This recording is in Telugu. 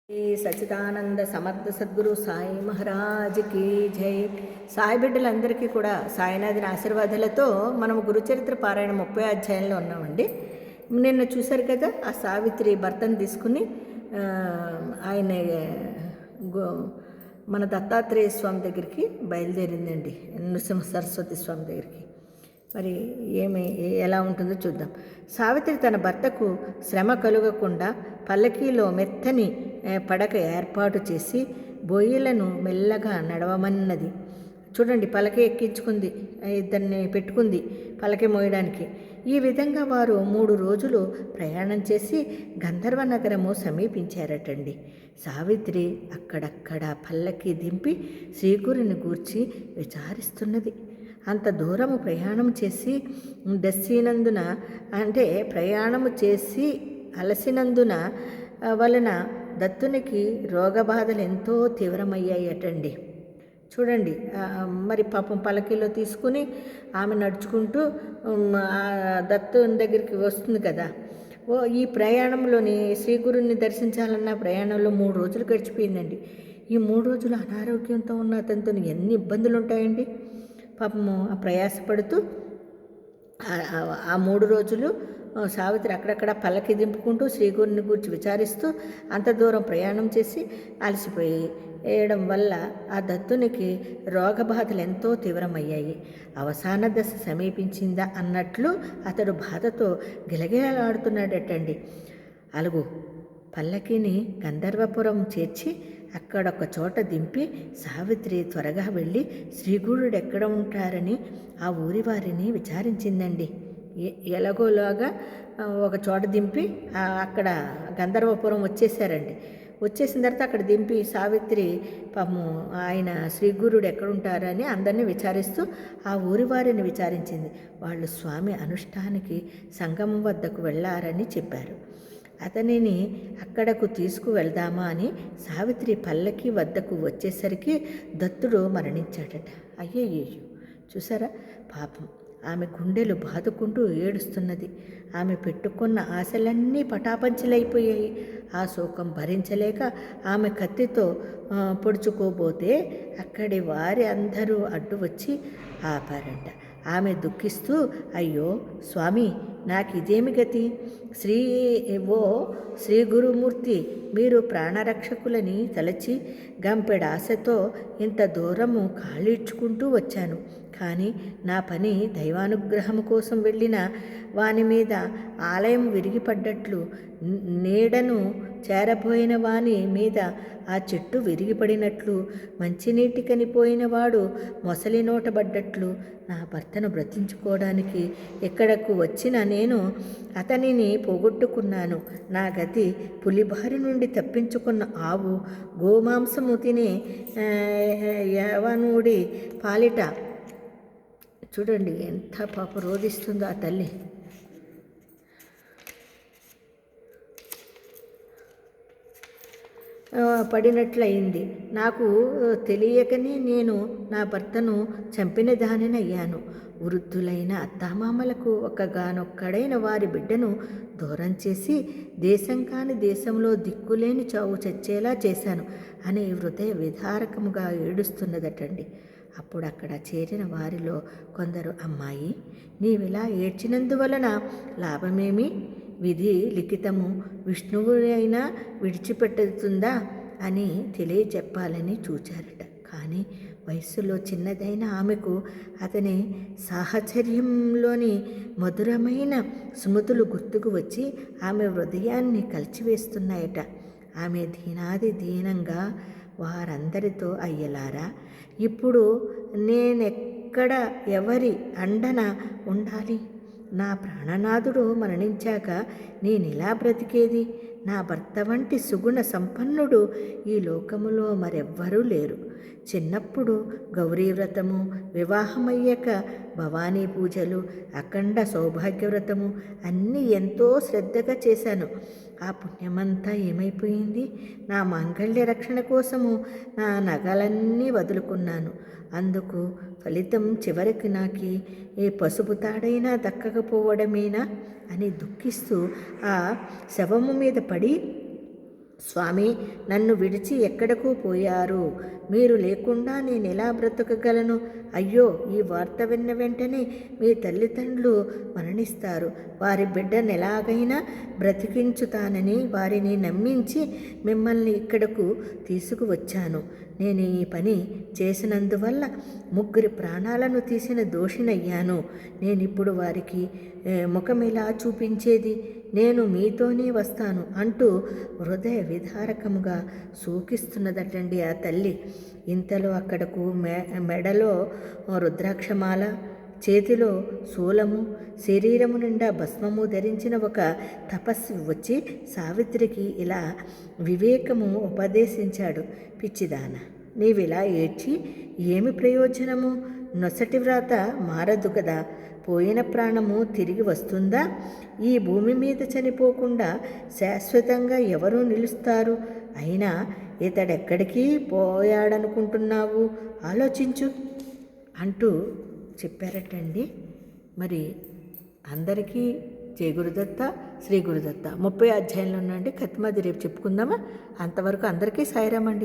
శ్రీ సచిదానంద సమర్థ సద్గురు సాయి మహారాజ్కి జై. సాయి బిడ్డలందరికీ కూడా సాయినాథుని ఆశీర్వాదాలతో మనం గురుచరిత్ర పారాయణ 30 అధ్యాయంలో ఉన్నామండి. నిన్న చూశారు కదా, ఆ సావిత్రి భర్తను తీసుకుని ఆయన మన దత్తాత్రేయ స్వామి దగ్గరికి బయలుదేరిందండి, నృసింహ సరస్వతి స్వామి దగ్గరికి. మరి ఎలా ఉంటుందో చూద్దాం. సావిత్రి తన భర్తకు శ్రమ కలుగకుండా పల్లకీలో మెత్తని పడక ఏర్పాటు చేసి బొయ్యిలను మెల్లగా నడవమన్నది. చూడండి, పలక ఎక్కించుకుంది, ఇద్దరిని పెట్టుకుంది పలక మోయడానికి. ఈ విధంగా వారు 3 రోజులు ప్రయాణం చేసి గంధర్వ నగరము సమీపించారటండి. సావిత్రి అక్కడక్కడ పల్లకి దింపి శ్రీగురుని గూర్చి విచారిస్తున్నది. అంత దూరము ప్రయాణం చేసి దస్సినందున, అంటే ప్రయాణము చేసి అలసినందున వలన దత్తునికి రోగబాధలు ఎంతో తీవ్రమయ్యాయటండి. చూడండి, మరి పాపం పలకీలో తీసుకుని ఆమె నడుచుకుంటూ దత్తుని దగ్గరికి వస్తుంది కదా. ఈ ప్రయాణంలోని శ్రీగురుని దర్శించాలన్న ప్రయాణంలో 3 రోజులు గడిచిపోయిందండి. ఈ 3 రోజులు అనారోగ్యంతో ఉన్న అతనితో ఎన్ని ఇబ్బందులు ఉంటాయండి. పాపము ప్రయాసపడుతూ ఆ 3 రోజులు సావిత్రి అక్కడక్కడ పల్లకి దింపుకుంటూ శ్రీగురుని గురించి విచారిస్తూ అంత దూరం ప్రయాణం చేసి అలసిపోయడం వల్ల ఆ దత్తునికి రోగబాధలు ఎంతో తీవ్రమయ్యాయి. అవసాన దశ సమీపించిందా అన్నట్లు అతడు బాధతో గిలగిలలాడుతున్నాడటండి. అలుగు పల్లకిని గంధర్వపురం చేర్చి అక్కడొక చోట దింపి సావిత్రి త్వరగా వెళ్ళి శ్రీగురుడు ఎక్కడ ఉంటారని ఆ ఊరి వారిని విచారించిందండి. ఎలాగోలాగా ఒక చోట దింపి అక్కడ గంధర్వపురం వచ్చేసారండి. వచ్చేసిన తర్వాత అక్కడ దింపి సావిత్రి పాపం ఆయన శ్రీగురుడు ఎక్కడుంటారని అందరినీ విచారిస్తూ ఆ ఊరి వారిని విచారించింది. వాళ్ళు స్వామి అనుష్ఠానికి సంగమం వద్దకు వెళ్ళారని చెప్పారు. అతనిని అక్కడకు తీసుకువెళ్దామా అని సావిత్రి పల్లకి వద్దకు వచ్చేసరికి దత్తుడు మరణించాడట. అయ్యయ్యో, చూసారా, పాపం ఆమె గుండెలు బాదుకుంటూ ఏడుస్తున్నది. ఆమె పెట్టుకున్న ఆశలన్నీ పటాపంచలైపోయాయి. ఆ శోకం భరించలేక ఆమె కత్తితో పొడుచుకోబోతే అక్కడి వారి అందరూ అడ్డు వచ్చి ఆపారంట. ఆమె దుఃఖిస్తూ, అయ్యో స్వామి, నాకు ఇదేమి గతి? శ్రీ గురుమూర్తి, మీరు ప్రాణరక్షకులని తలచి గంపెడాశతో ఇంత దూరము కాళ్ళీడ్చుకుంటూ వచ్చాను. కానీ నా పని దైవానుగ్రహం కోసం వెళ్ళిన వాని మీద ఆలయం విరిగిపడ్డట్లు, నీడను చేరబోయిన వాని మీద ఆ చెట్టు విరిగిపడినట్లు, మంచినీటి కనిపోయిన వాడు మొసలి నోటబడ్డట్లు నా భర్తను బ్రతించుకోవడానికి ఇక్కడకు వచ్చిన నేను అతనిని పోగొట్టుకున్నాను. నా గతి పులిబారి నుండి తప్పించుకున్న ఆవు గోమాంసము తినే యవనుడి పాలిట. చూడండి ఎంత పాప రోధిస్తుందో ఆ తల్లి. పడినట్లయింది. నాకు తెలియకనే నేను నా భర్తను చంపిన దానినయ్యాను. వృద్ధులైన అత్తామామలకు ఒక్కగానొక్కడైన వారి బిడ్డను దూరం చేసి దేశం కాని దేశంలో దిక్కులేని చావు చచ్చేలా చేశాను అని హృదయ విదారకముగా ఏడుస్తున్నదటండి. అప్పుడు అక్కడ చేరిన వారిలో కొందరు, అమ్మాయి, నీవిలా ఏడ్చినందువలన లాభమేమి? విధి లిఖితము విష్ణువు అయినా విడిచిపెట్టుతుందా అని తెలియచెప్పాలని చూచారట. కానీ వయస్సులో చిన్నదైన ఆమెకు అతని సాహచర్యంలోని మధురమైన స్మృతులు గుర్తుకు వచ్చి ఆమె హృదయాన్ని కలిచివేస్తున్నాయట. ఆమె దీనాది దీనంగా, వారందరితో, అయ్యలారా, ఇప్పుడు నేనెక్కడ ఎవరి అండన ఉండాలి? నా ప్రాణనాథుడు మరణించాక నేనిలా బ్రతికేది? నా భర్త వంటి సుగుణ సంపన్నుడు ఈ లోకములో మరెవ్వరూ లేరు. చిన్నప్పుడు గౌరీవ్రతము, వివాహమయ్యాక భవానీ పూజలు, అఖండ సౌభాగ్యవ్రతము అన్నీ ఎంతో శ్రద్ధగా చేశాను. ఆ పుణ్యమంతా ఏమైపోయింది? నా మాంగళ్య రక్షణ కోసము నా నగలన్నీ వదులుకున్నాను. అందుకు ఫలితం చివరికి నాకు ఏ పసుపు తాడైనా దక్కకపోవడమేనా అని దుఃఖిస్తూ ఆ శవము మీద పడి స్వామి, నన్ను విడిచి ఎక్కడకు పోయారు? మీరు లేకుండా నేను ఎలా బ్రతకగలను? అయ్యో, ఈ వార్త విన్న వెంటనే మీ తల్లిదండ్రులు మరణిస్తారు. వారి బిడ్డను ఎలాగైనా బ్రతికించుతానని వారిని నమ్మించి మిమ్మల్ని ఇక్కడకు తీసుకువచ్చాను. నేను ఈ పని చేసినందువల్ల 3 ప్రాణాలను తీసిన దోషినయ్యాను. నేనిప్పుడు వారికి ముఖమిలా చూపించేది? నేను మీతోనే వస్తాను అంటూ హృదయ విదారకముగా శోకిస్తున్నదటండి ఆ తల్లి. ఇంతలో అక్కడకు మెడలో రుద్రాక్షమాల, చేతిలో శూలము, శరీరము నిండా భస్మము ధరించిన ఒక తపస్వి వచ్చి సావిత్రికి ఇలా వివేకము ఉపదేశించాడు. పిచ్చిదాన, నీవిలా ఏడ్చి ఏమి ప్రయోజనము? నొసటి వ్రాత మారదు కదా. పోయిన ప్రాణము తిరిగి వస్తుందా? ఈ భూమి మీద చనిపోకుండా శాశ్వతంగా ఎవరు నిలుస్తారు? అయినా ఇతడెక్కడికి పోయాడనుకుంటున్నావు? ఆలోచించు అంటూ చెప్పారటండి. మరి అందరికీ జై గురుదత్త, శ్రీ గురుదత్త. 30 అధ్యాయంలో ఉండండి. కత్తిమది రేపు చెప్పుకుందామా? అంతవరకు అందరికీ సాయిరామండి.